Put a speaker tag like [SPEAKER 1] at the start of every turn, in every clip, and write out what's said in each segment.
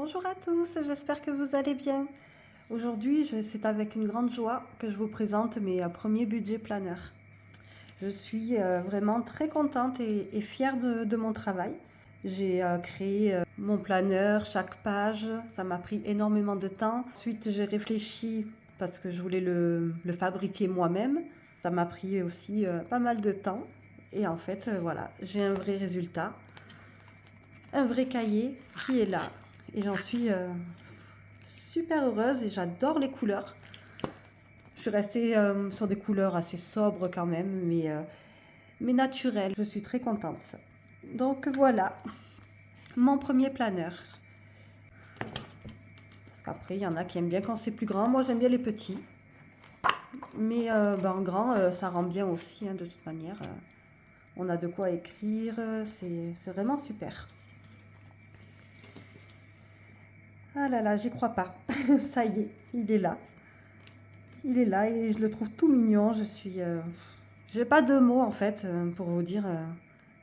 [SPEAKER 1] Bonjour à tous, j'espère que vous allez bien. Aujourd'hui, c'est avec une grande joie que je vous présente mes premiers budgets planeurs. Je suis vraiment très contente et fière de mon travail. J'ai créé mon planeur, chaque page, ça m'a pris énormément de temps. Ensuite, j'ai réfléchi parce que je voulais le fabriquer moi-même. Ça m'a pris aussi pas mal de temps. Et en fait, voilà, j'ai un vrai résultat, un vrai cahier qui est là. Et j'en suis super heureuse et j'adore les couleurs. Je suis restée sur des couleurs assez sobres quand même, mais naturelles. Je suis très contente. Donc voilà, mon premier planeur. Parce qu'après, il y en a qui aiment bien quand c'est plus grand. Moi, j'aime bien les petits. Mais en grand, ça rend bien aussi, hein, de toute manière. On a de quoi écrire. C'est vraiment super. Ah là là, j'y crois pas. Ça y est, il est là. Il est là et je le trouve tout mignon. J'ai pas de mots en fait pour vous dire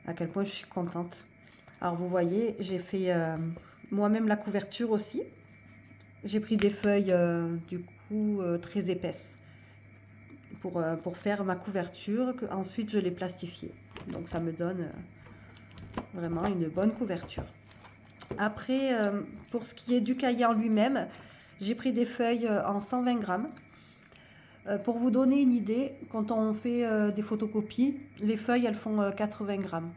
[SPEAKER 1] à quel point je suis contente. Alors vous voyez, j'ai fait moi-même la couverture aussi. J'ai pris des feuilles du coup très épaisses pour faire ma couverture. Ensuite, je l'ai plastifiée. Donc ça me donne vraiment une bonne couverture. Après, pour ce qui est du cahier en lui-même, j'ai pris des feuilles en 120 grammes. Pour vous donner une idée, quand on fait des photocopies, les feuilles elles font 80 grammes.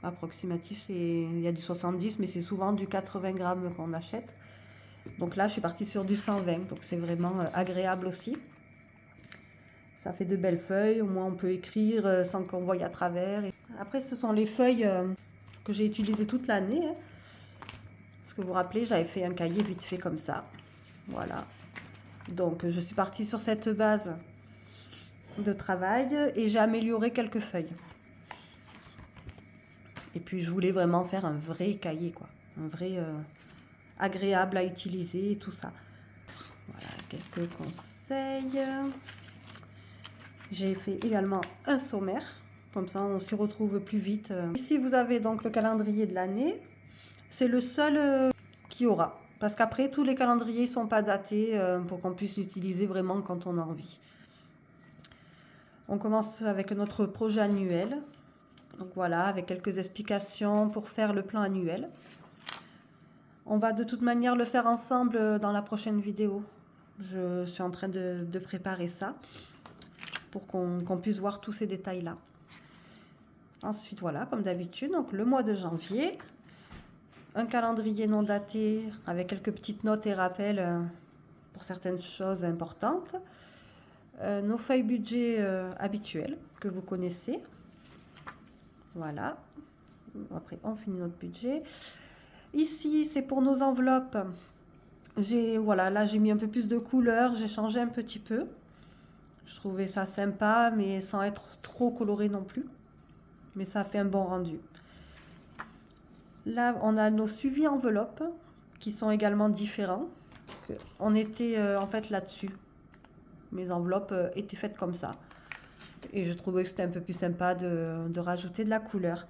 [SPEAKER 1] Approximatif, il y a du 70, mais c'est souvent du 80 grammes qu'on achète. Donc là, je suis partie sur du 120, donc c'est vraiment agréable aussi. Ça fait de belles feuilles, au moins on peut écrire sans qu'on voie à travers. Après, ce sont les feuilles que j'ai utilisées toute l'année. Hein. Parce que vous vous rappelez, j'avais fait un cahier vite fait comme ça. Voilà. Donc je suis partie sur cette base de travail et j'ai amélioré quelques feuilles. Et puis je voulais vraiment faire un vrai cahier, quoi. Un vrai agréable à utiliser et tout ça. Voilà, quelques conseils. J'ai fait également un sommaire, comme ça on s'y retrouve plus vite. Ici vous avez donc le calendrier de l'année. C'est le seul qu'il y aura. Parce qu'après, tous les calendriers ne sont pas datés pour qu'on puisse l'utiliser vraiment quand on a envie. On commence avec notre projet annuel. Donc voilà, avec quelques explications pour faire le plan annuel. On va de toute manière le faire ensemble dans la prochaine vidéo. Je suis en train de préparer ça pour qu'on puisse voir tous ces détails-là. Ensuite, voilà, comme d'habitude, donc le mois de janvier. Un calendrier non daté avec quelques petites notes et rappels pour certaines choses importantes. Nos feuilles budget habituelles que vous connaissez. Voilà. Après, on finit notre budget. Ici, c'est pour nos enveloppes. Voilà, là, j'ai mis un peu plus de couleurs. J'ai changé un petit peu. Je trouvais ça sympa, mais sans être trop coloré non plus. Mais ça fait un bon rendu. Là, on a nos suivis enveloppes qui sont également différents. Parce qu'on était en fait là-dessus. Mes enveloppes étaient faites comme ça. Et je trouvais que c'était un peu plus sympa de rajouter de la couleur.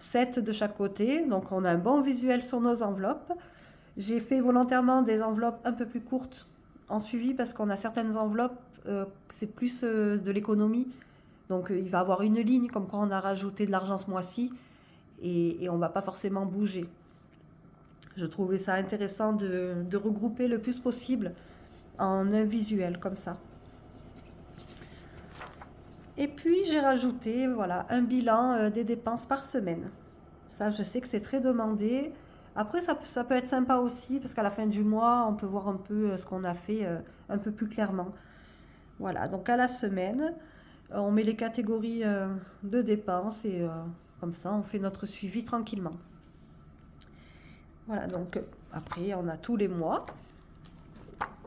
[SPEAKER 1] 7 de chaque côté, donc on a un bon visuel sur nos enveloppes. J'ai fait volontairement des enveloppes un peu plus courtes en suivi parce qu'on a certaines enveloppes, c'est plus de l'économie. Donc il va y avoir une ligne comme quoi on a rajouté de l'argent ce mois-ci et on ne va pas forcément bouger. Je trouvais ça intéressant de regrouper le plus possible en un visuel comme ça. Et puis j'ai rajouté voilà, un bilan des dépenses par semaine. Ça, je sais que c'est très demandé. Après, ça peut être sympa aussi parce qu'à la fin du mois, on peut voir un peu ce qu'on a fait un peu plus clairement. Voilà, donc à la semaine, on met les catégories de dépenses et comme ça, on fait notre suivi tranquillement. Voilà, donc après, on a tous les mois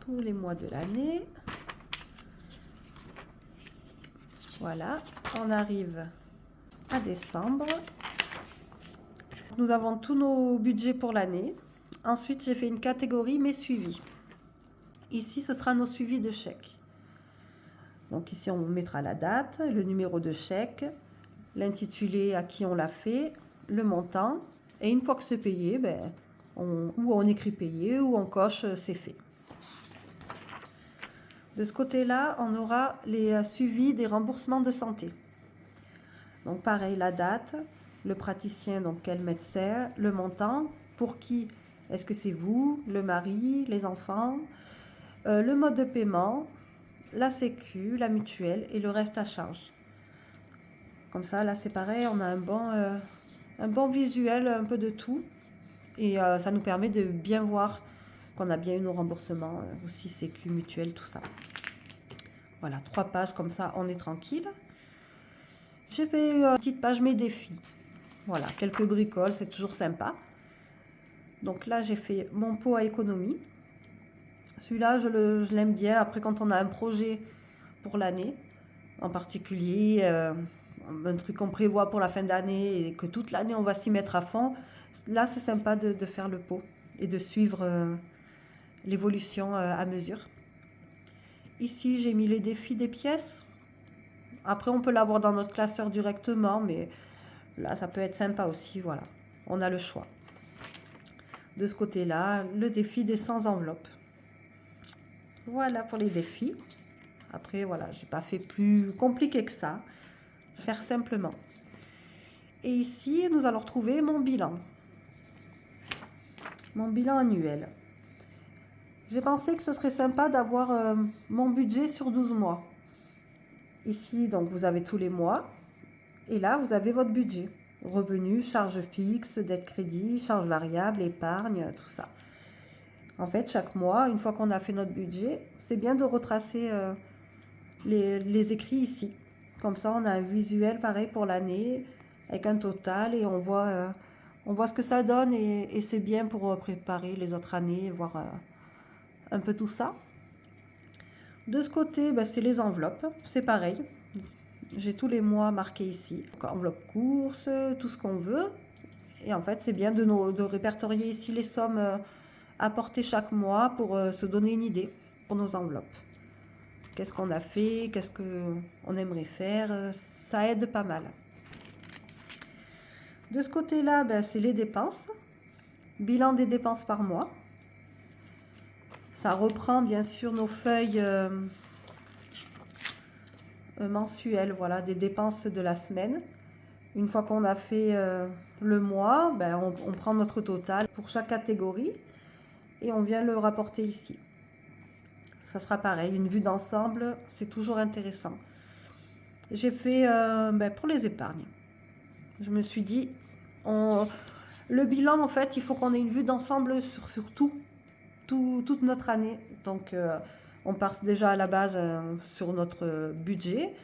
[SPEAKER 1] de l'année. Voilà, on arrive à décembre. Nous avons tous nos budgets pour l'année. Ensuite, j'ai fait une catégorie mes suivis. Ici, ce sera nos suivis de chèques. Donc ici, on mettra la date, le numéro de chèque, l'intitulé à qui on l'a fait, le montant. Et une fois que c'est payé, ou on écrit payé, ou on coche c'est fait. De ce côté-là, on aura les suivis des remboursements de santé. Donc pareil, la date, le praticien, donc quel médecin, le montant, pour qui, est-ce que c'est vous, le mari, les enfants, le mode de paiement, la sécu, la mutuelle et le reste à charge. Comme ça, là c'est pareil, on a un bon visuel, un peu de tout. Et ça nous permet de bien voir qu'on a bien eu nos remboursements, aussi sécu, mutuelle, tout ça. Voilà, 3 pages comme ça, on est tranquille. J'ai fait une petite page mes défis. Voilà, quelques bricoles, c'est toujours sympa. Donc là, j'ai fait mon pot à économie. Celui-là, je l'aime bien. Après, quand on a un projet pour l'année, en particulier, un truc qu'on prévoit pour la fin d'année et que toute l'année, on va s'y mettre à fond, là, c'est sympa de faire le pot et de suivre l'évolution à mesure. Ici, j'ai mis les défis des pièces. Après, on peut l'avoir dans notre classeur directement, mais là, ça peut être sympa aussi. Voilà, on a le choix. De ce côté-là, le défi des 100 enveloppes. Voilà pour les défis. Après, voilà, j'ai pas fait plus compliqué que ça. Faire simplement. Et ici, nous allons retrouver mon bilan. Mon bilan annuel. J'ai pensé que ce serait sympa d'avoir mon budget sur 12 mois. Ici, donc, vous avez tous les mois. Et là, vous avez votre budget. Revenus, charges fixes, dettes crédit, charges variables, épargne, tout ça. En fait, chaque mois, une fois qu'on a fait notre budget, c'est bien de retracer les écrits ici. Comme ça, on a un visuel pareil pour l'année, avec un total, et on voit ce que ça donne, et c'est bien pour préparer les autres années, voir un peu tout ça. De ce côté, c'est les enveloppes, c'est pareil. J'ai tous les mois marqués ici. Donc, enveloppe course, tout ce qu'on veut. Et en fait, c'est bien de répertorier ici les sommes apportées chaque mois pour se donner une idée pour nos enveloppes. Qu'est-ce qu'on a fait, qu'est-ce qu'on aimerait faire, ça aide pas mal. De ce côté-là, c'est les dépenses. Bilan des dépenses par mois. Ça reprend bien sûr nos feuilles mensuelles, voilà, des dépenses de la semaine. Une fois qu'on a fait le mois, on prend notre total pour chaque catégorie et on vient le rapporter ici. Ça sera pareil, une vue d'ensemble, c'est toujours intéressant. J'ai fait pour les épargnes. Je me suis dit, le bilan, en fait, il faut qu'on ait une vue d'ensemble sur toute notre année. Donc, on part déjà à la base sur notre budget.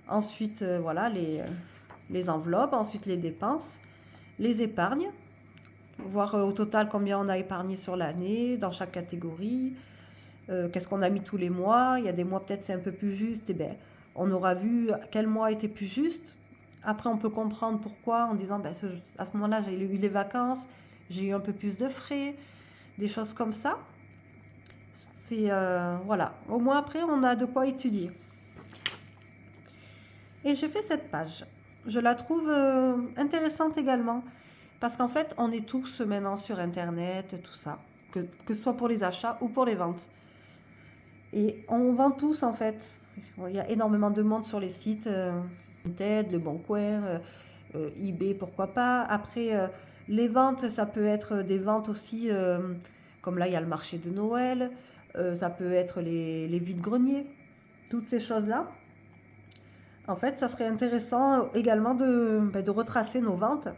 [SPEAKER 1] Ensuite, voilà, les enveloppes, ensuite les dépenses, les épargnes, voir au total combien on a épargné sur l'année, dans chaque catégorie, qu'est-ce qu'on a mis tous les mois. Il y a des mois peut-être c'est un peu plus juste, et on aura vu quel mois était plus juste. Après on peut comprendre pourquoi en disant à ce moment-là j'ai eu les vacances, j'ai eu un peu plus de frais, des choses comme ça. C'est voilà, au moins après on a de quoi étudier. Et j'ai fait cette page. Je la trouve intéressante également, parce qu'en fait, on est tous maintenant sur Internet, tout ça, que ce soit pour les achats ou pour les ventes. Et on vend tous, en fait. Il y a énormément de monde sur les sites, Vinted, Le Bon Coin, eBay, pourquoi pas. Après, les ventes, ça peut être des ventes aussi, comme là, il y a le marché de Noël, ça peut être les vides-greniers, toutes ces choses-là. En fait, ça serait intéressant également de retracer nos ventes.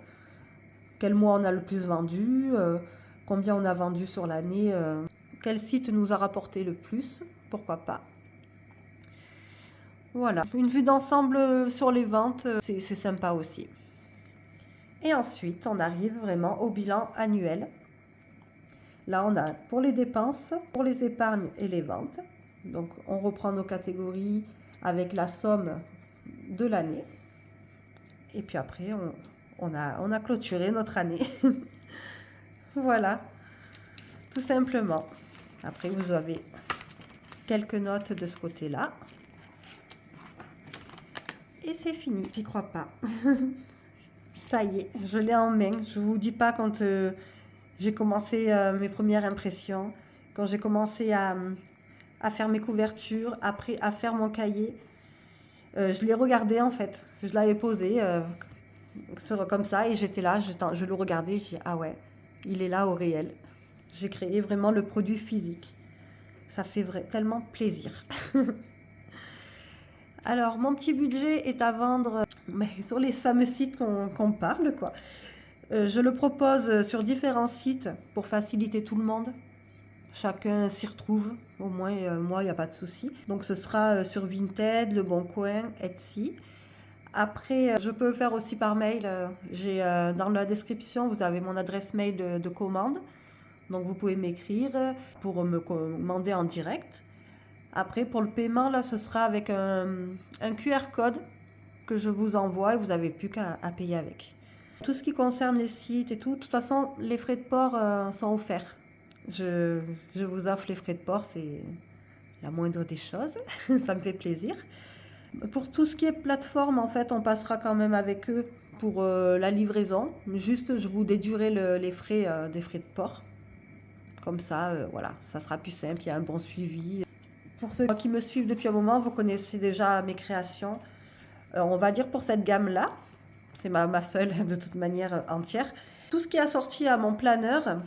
[SPEAKER 1] Quel mois on a le plus vendu, combien on a vendu sur l'année, quel site nous a rapporté le plus, pourquoi pas. Voilà, une vue d'ensemble sur les ventes, c'est sympa aussi. Et ensuite, on arrive vraiment au bilan annuel. Là, on a pour les dépenses, pour les épargnes et les ventes. Donc, on reprend nos catégories avec la somme de l'année. Et puis après, on a clôturé notre année. Voilà, tout simplement. Après, vous avez quelques notes de ce côté-là. Et c'est fini, j'y crois pas. Ça y est, je l'ai en main. Je vous dis pas quand j'ai commencé mes premières impressions, quand j'ai commencé à faire mes couvertures, après à faire mon cahier. Je l'ai regardé en fait, je l'avais posé comme ça et j'étais là, je le regardais, je dis ah ouais, il est là au réel. J'ai créé vraiment le produit physique. Ça fait tellement plaisir. Alors, mon petit budget est à vendre sur les fameux sites qu'on parle, quoi. Je le propose sur différents sites pour faciliter tout le monde. Chacun s'y retrouve, au moins moi, il n'y a pas de souci. Donc, ce sera sur Vinted, Le Bon Coin, Etsy. Après, je peux le faire aussi par mail. Dans la description, vous avez mon adresse mail de commande. Donc, vous pouvez m'écrire pour me commander en direct. Après, pour le paiement, là, ce sera avec un QR code que je vous envoie et vous n'avez plus qu'à payer avec. Tout ce qui concerne les sites et tout, de toute façon, les frais de port sont offerts. Je vous offre les frais de port, c'est la moindre des choses. Ça me fait plaisir. Pour tout ce qui est plateforme, en fait, on passera quand même avec eux pour la livraison. Juste, je vous déduirai les frais des frais de port. Comme ça, voilà, ça sera plus simple, il y a un bon suivi. Pour ceux qui me suivent depuis un moment, vous connaissez déjà mes créations. On va dire pour cette gamme-là, c'est ma seule de toute manière entière. Tout ce qui est assorti à mon planeur,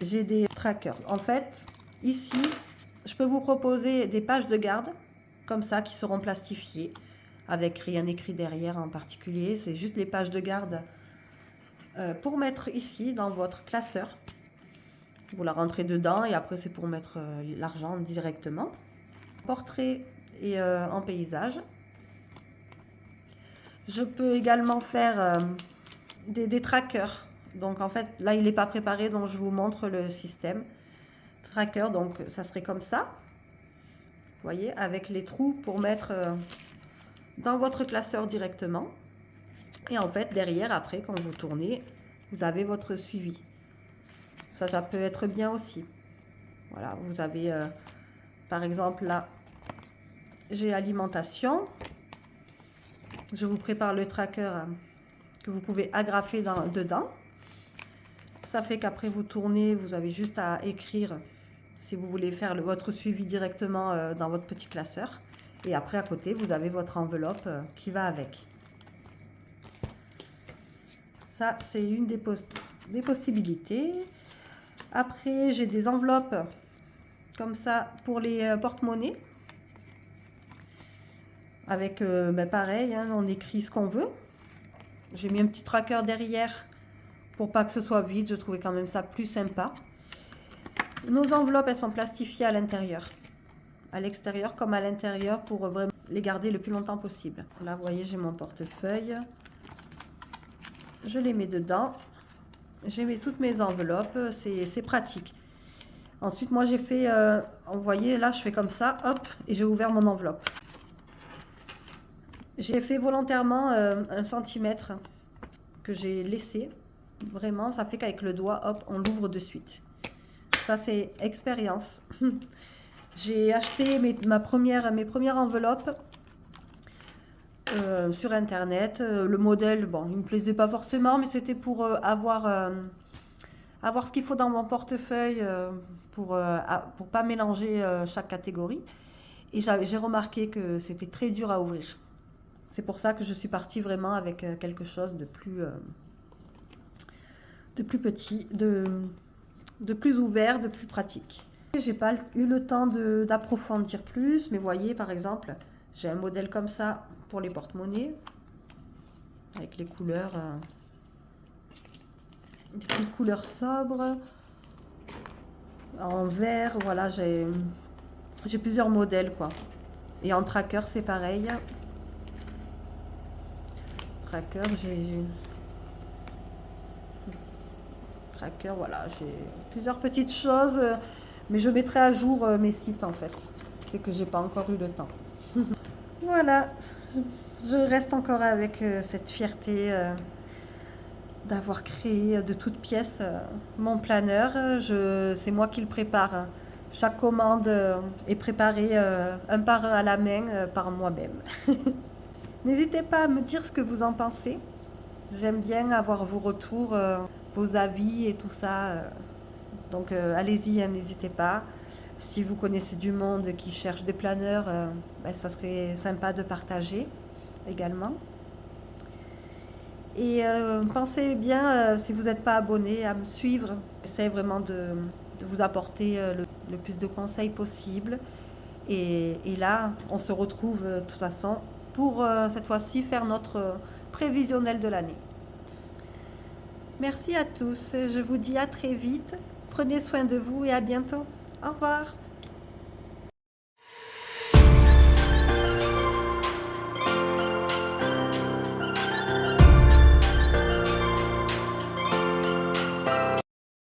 [SPEAKER 1] j'ai des trackers. En fait, ici, je peux vous proposer des pages de garde, comme ça, qui seront plastifiées, avec rien écrit derrière en particulier. C'est juste les pages de garde pour mettre ici dans votre classeur. Vous la rentrez dedans et après c'est pour mettre l'argent directement. Portrait et en paysage. Je peux également faire des trackers. Donc en fait là il n'est pas préparé, donc je vous montre le système. Tracker, donc ça serait comme ça. Vous voyez, avec les trous pour mettre dans votre classeur directement. Et en fait derrière après quand vous tournez, vous avez votre suivi. Ça peut être bien aussi. Voilà, vous avez, par exemple, là, j'ai alimentation. Je vous prépare le tracker que vous pouvez agrafer dedans. Ça fait qu'après vous tournez, vous avez juste à écrire si vous voulez faire votre suivi directement dans votre petit classeur. Et après, à côté, vous avez votre enveloppe qui va avec. Ça, c'est une des possibilités. Après, j'ai des enveloppes comme ça pour les porte-monnaies. Avec, pareil, hein, on écrit ce qu'on veut. J'ai mis un petit tracker derrière pour pas que ce soit vide. Je trouvais quand même ça plus sympa. Nos enveloppes, elles sont plastifiées à l'intérieur. À l'extérieur comme à l'intérieur pour vraiment les garder le plus longtemps possible. Là, vous voyez, j'ai mon portefeuille. Je les mets dedans. J'ai mis toutes mes enveloppes, c'est pratique. Ensuite, moi, j'ai fait, vous voyez, là, je fais comme ça, hop, et j'ai ouvert mon enveloppe. J'ai fait volontairement 1 centimètre que j'ai laissé. Vraiment, ça fait qu'avec le doigt, hop, on l'ouvre de suite. Ça, c'est expérience. J'ai acheté mes premières enveloppes sur internet. Le modèle, bon, il ne me plaisait pas forcément, mais c'était pour avoir ce qu'il faut dans mon portefeuille pour pas mélanger chaque catégorie. Et j'ai remarqué que c'était très dur à ouvrir. C'est pour ça que je suis partie vraiment avec quelque chose de plus petit, de plus ouvert, de plus pratique. J'ai pas eu le temps d'approfondir plus, mais voyez par exemple, j'ai un modèle comme ça pour les porte-monnaies, avec les couleurs, des petites couleurs sobres, en vert, voilà, j'ai plusieurs modèles quoi. Et en tracker c'est pareil. Tracker, voilà, j'ai plusieurs petites choses, mais je mettrai à jour mes sites en fait. C'est que j'ai pas encore eu le temps. Voilà, je reste encore avec cette fierté d'avoir créé de toutes pièces mon planeur. C'est moi qui le prépare. Chaque commande est préparée un par un à la main par moi-même. N'hésitez pas à me dire ce que vous en pensez. J'aime bien avoir vos retours, vos avis et tout ça. Donc allez-y, hein, n'hésitez pas. Si vous connaissez du monde qui cherche des planeurs, ça serait sympa de partager également. Et pensez bien, si vous n'êtes pas abonné, à me suivre. J'essaie vraiment de vous apporter le plus de conseils possible. Et là, on se retrouve de toute façon pour cette fois-ci faire notre prévisionnel de l'année. Merci à tous. Je vous dis à très vite. Prenez soin de vous et à bientôt. Au revoir.